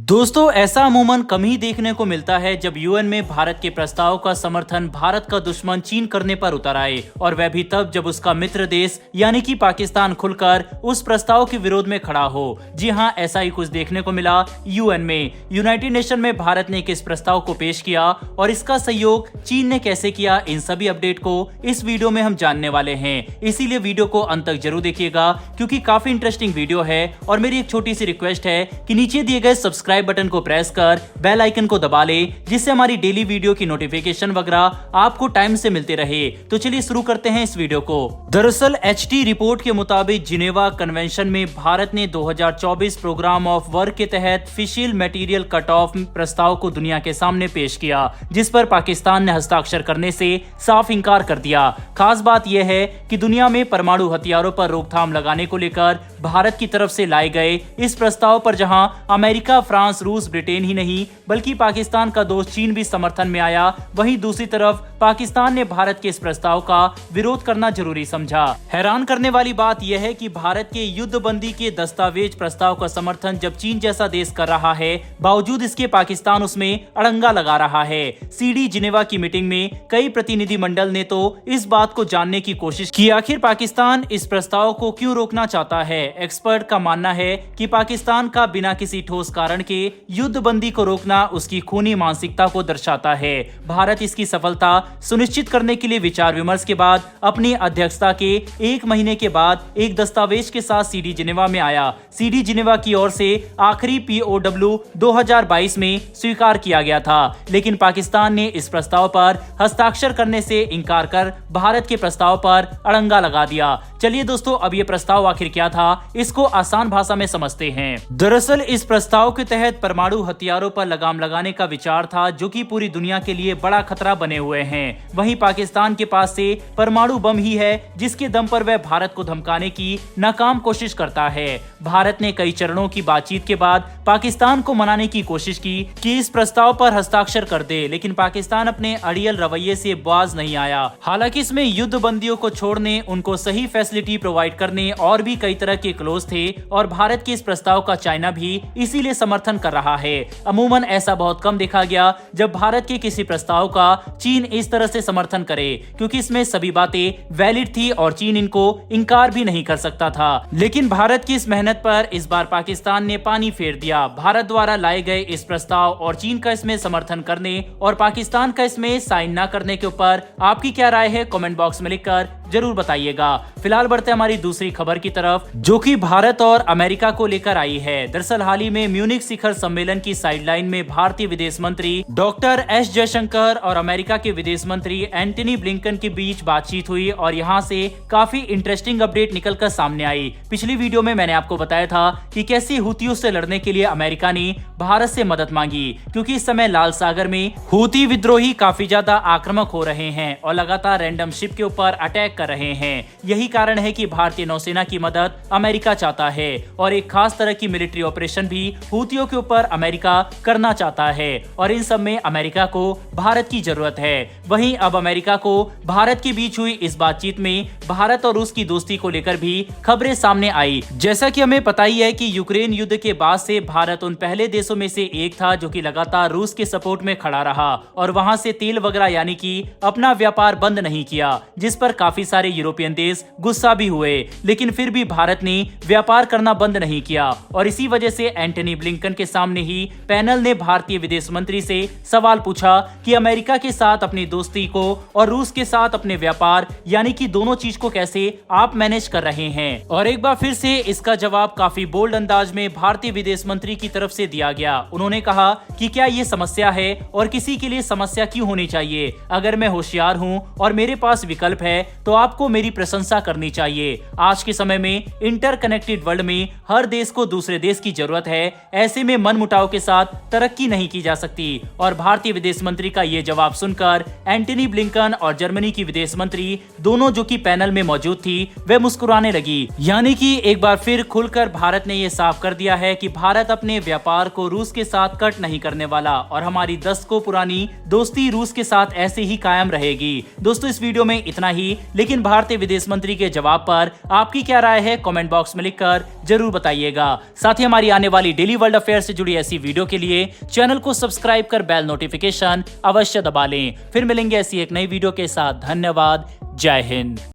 दोस्तों ऐसा अमूमन कम ही देखने को मिलता है जब यूएन में भारत के प्रस्ताव का समर्थन भारत का दुश्मन चीन करने पर उतर आए, और वह भी तब जब उसका मित्र देश यानी कि पाकिस्तान खुलकर उस प्रस्ताव के विरोध में खड़ा हो। जी हां, ऐसा ही कुछ देखने को मिला यूएन में। यूनाइटेड नेशन में भारत ने किस प्रस्ताव को पेश किया और इसका सहयोग चीन ने कैसे किया, इन सभी अपडेट को इस वीडियो में हम जानने वाले हैं। इसीलिए वीडियो को अंत तक जरूर देखिएगा क्योंकि काफी इंटरेस्टिंग वीडियो है। और मेरी एक छोटी सी रिक्वेस्ट है कि नीचे दिए गए सब्सक्राइब बटन को प्रेस कर बेल आइकन को दबा ले, जिससे हमारी डेली वीडियो की नोटिफिकेशन वगैरह आपको टाइम से मिलते रहे। तो चलिए शुरू करते हैं इस वीडियो को। दरअसल एचटी रिपोर्ट के मुताबिक जिनेवा कन्वेंशन में भारत ने 2024 प्रोग्राम ऑफ वर्क के तहत फिशियल मटेरियल कट ऑफ प्रस्ताव को दुनिया के सामने पेश किया, जिस पर पाकिस्तान ने हस्ताक्षर करने से साफ इंकार कर दिया। खास बात यह है कि दुनिया में परमाणु हथियारों पर रोकथाम लगाने को लेकर भारत की तरफ से लाए गए इस प्रस्ताव पर जहां अमेरिका, फ्रांस, रूस, ब्रिटेन ही नहीं बल्कि पाकिस्तान का दोस्त चीन भी समर्थन में आया, वहीं दूसरी तरफ पाकिस्तान ने भारत के इस प्रस्ताव का विरोध करना जरूरी समझा। हैरान करने वाली बात यह है कि भारत के युद्ध बंदी के दस्तावेज प्रस्ताव का समर्थन जब चीन जैसा देश कर रहा है, बावजूद इसके पाकिस्तान उसमें अड़ंगा लगा रहा है। सीडी जिनेवा की मीटिंग में कई प्रतिनिधि मंडल ने तो इस बात को जानने की कोशिश की आखिर पाकिस्तान इस प्रस्ताव को क्यों रोकना चाहता है। एक्सपर्ट का मानना है कि पाकिस्तान का बिना किसी ठोस कारण के युद्ध बंदी को रोकना उसकी खूनी मानसिकता को दर्शाता है। भारत इसकी सफलता सुनिश्चित करने के लिए विचार विमर्श के बाद अपनी अध्यक्षता के एक महीने के बाद एक दस्तावेज के साथ सीडी जिनेवा में आया। सीडी जिनेवा की ओर से आखिरी पीओडब्ल्यू 2022 में स्वीकार किया गया था, लेकिन पाकिस्तान ने इस प्रस्ताव पर हस्ताक्षर करने से इनकार कर भारत के प्रस्ताव पर अड़ंगा लगा दिया। चलिए दोस्तों, अब यह प्रस्ताव आखिर क्या था, इसको आसान भाषा में समझते हैं। दरअसल इस प्रस्ताव के तहत परमाणु हथियारों पर लगाम लगाने का विचार था, जो कि पूरी दुनिया के लिए बड़ा खतरा बने हुए हैं। वहीं पाकिस्तान के पास से परमाणु बम ही है, जिसके दम पर वह भारत को धमकाने की नाकाम कोशिश करता है। भारत ने कई चरणों की बातचीत के बाद पाकिस्तान को मनाने की कोशिश की कि इस प्रस्ताव पर हस्ताक्षर कर दे, लेकिन पाकिस्तान अपने अड़ियल रवैये से बाज नहीं आया। हालांकि इसमें युद्ध बंदियों को छोड़ने, उनको सही फैसिलिटी प्रोवाइड करने और भी कई तरह के क्लोज थे, और भारत के इस प्रस्ताव का चाइना भी इसीलिए समर्थन कर रहा है। अमूमन ऐसा बहुत कम देखा गया जब भारत के किसी प्रस्ताव का चीन इस तरह से समर्थन करे, क्योंकि इसमें सभी बातें वैलिड थी और चीन इनको इनकार भी नहीं कर सकता था। लेकिन भारत की इस मेहनत पर इस बार पाकिस्तान ने पानी फेर दिया। भारत द्वारा लाए गए इस प्रस्ताव और चीन का इसमें समर्थन करने और पाकिस्तान का इसमें साइन न करने के ऊपर आपकी क्या राय है, कमेंट बॉक्स में लिखकर जरूर बताइएगा। फिलहाल बढ़ते हमारी दूसरी खबर की तरफ, जो कि भारत और अमेरिका को लेकर आई है। दरअसल हाल ही में म्यूनिख शिखर सम्मेलन की साइडलाइन में भारतीय विदेश मंत्री डॉक्टर एस जयशंकर और अमेरिका के विदेश मंत्री एंटनी ब्लिंकन के बीच बातचीत हुई, और यहाँ से काफी इंटरेस्टिंग अपडेट निकलकर सामने आई। पिछली वीडियो में मैंने आपको बताया था कि कैसे हूतियों से लड़ने के लिए अमेरिका ने भारत से मदद मांगी, क्योंकि इस समय लाल सागर में हूती विद्रोही काफी ज्यादा आक्रामक हो रहे हैं और लगातार रैंडम शिप के ऊपर अटैक कर रहे हैं। यही कारण है कि भारतीय नौसेना की मदद अमेरिका चाहता है, और एक खास तरह की मिलिट्री ऑपरेशन भी हूतियों के ऊपर अमेरिका करना चाहता है, और इन सब में अमेरिका को भारत की जरूरत है। वहीं अब अमेरिका को भारत के बीच हुई इस बातचीत में भारत और रूस की दोस्ती को लेकर भी खबरें सामने आई। जैसा कि हमें पता ही है कि यूक्रेन युद्ध के बाद से भारत उन पहले देशों में से एक था जो कि लगातार रूस के सपोर्ट में खड़ा रहा और वहां से तेल वगैरह यानी कि अपना व्यापार बंद नहीं किया, जिस पर काफी सारे यूरोपियन देश गुस्सा भी हुए। लेकिन फिर भी भारत ने व्यापार करना बंद नहीं किया, और इसी वजह से एंटनी ब्लिंकन के सामने ही पैनल ने भारतीय विदेश मंत्री से सवाल पूछा कि अमेरिका के साथ अपनी दोस्ती को और रूस के साथ अपने व्यापार यानी कि दोनों चीज को कैसे आप मैनेज कर रहे हैं। और एक बार फिर से इसका जवाब काफी बोल्ड अंदाज में भारतीय विदेश मंत्री की तरफ से दिया गया। उन्होंने कहा कि क्या ये समस्या है और किसी के लिए समस्या क्यों होनी चाहिए। अगर मैं होशियार हूँ और मेरे पास विकल्प है तो आपको मेरी प्रशंसा करनी चाहिए। आज के समय में इंटरकनेक्टेड वर्ल्ड में हर देश को दूसरे देश की जरूरत है। ऐसे में मनमुटाव के साथ तरक्की नहीं की जा सकती। और भारतीय विदेश मंत्री का ये जवाब सुनकर एंटनी ब्लिंकन और जर्मनी की विदेश मंत्री दोनों, जो कि पैनल में मौजूद थी, वे मुस्कुराने लगी। यानी कि एक बार फिर खुलकर भारत ने ये साफ कर दिया है कि भारत अपने व्यापार को रूस के साथ कट नहीं करने वाला, और हमारी दशकों पुरानी दोस्ती रूस के साथ ऐसे ही कायम रहेगी। दोस्तों इस वीडियो में इतना ही, लेकिन भारतीय विदेश मंत्री के जवाब पर आपकी क्या राय है, कमेंट बॉक्स में लिखकर जरूर बताइएगा। साथ ही हमारी आने वाली डेली वर्ल्ड अफेयर से जुड़ी ऐसी वीडियो के लिए चैनल को सब्सक्राइब कर बेल नोटिफिकेशन अवश्य दबा लें। फिर मिलेंगे ऐसी एक नई वीडियो के साथ। धन्यवाद। जय हिंद।